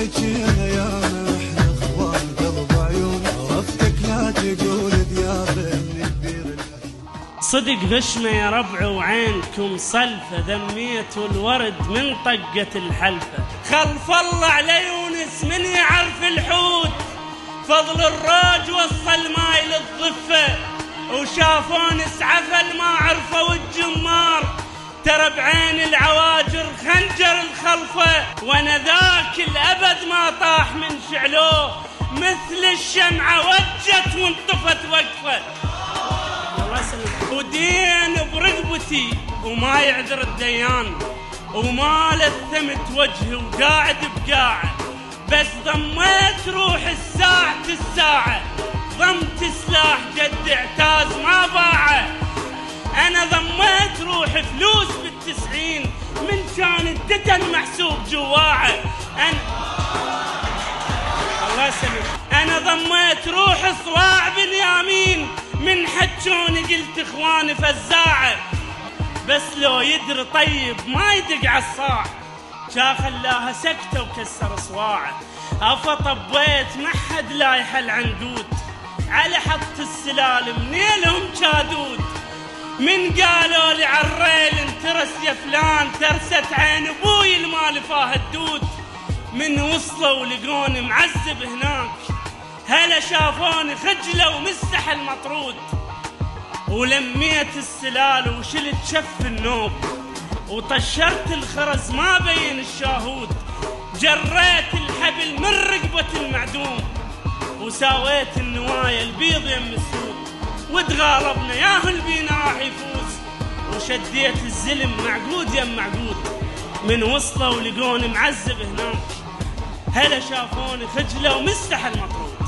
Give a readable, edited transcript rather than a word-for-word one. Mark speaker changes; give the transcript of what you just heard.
Speaker 1: وجهنا يا محلى اخوان قلب عيون، عرفتك لا تقول ديار الكبير الحفيظ.
Speaker 2: صدق غشمة يا ربع وعينكم صلفة، ذميت الورد من طقة الحلفة. خلف الله على يونس من يعرف الحوت، فضل الروج وصل ماي للضفة، وشافون اسعفل ما عرفوا الجمار. ترى بعين العواجر خنجر الخلفة، وانا ذاك الابد ما طاح من شعلوه، مثل الشمعة وجت وانطفت وقفة. ودين برقبتي وما يعذر الديان، وما لثمت وجهي وقاعد بقاعة، بس ضميت روح الساعة، ضمت سلاح جد اعتاز ما باعه. انا ضميت روح فلوس بال90 من كان الدتن محسوب جواعه. الله يسلمك. انا ضميت روح صواع بنيامين من حجوني قلت اخواني فزاعه، بس لو يدري طيب ما يدق عالصاع، جا خلاها سكته وكسر صواعه. طبيت ما حد لايح العنقود، على حط السلالم نيلهم جادود. من قالوا لي عالريل انترس يا فلان، ترست عين ابوي المال فاه الدود. من وصلوا لقوني معذب هناك، هلا شافوني خجله ومسح المطرود. ولميت السلال وشلت شف النوب، وطشرت الخرز ما بين الشاهود. جريت الحبل من رقبة المعدوم، وساويت النوايا البيض يم السود. وتغالبنا ياهو البينا راح يفوز، وشديت الزلم معقود يم معقود. من وصلوا لقوني معذب هناك، هلا شافوني خجله ومسح المطرود.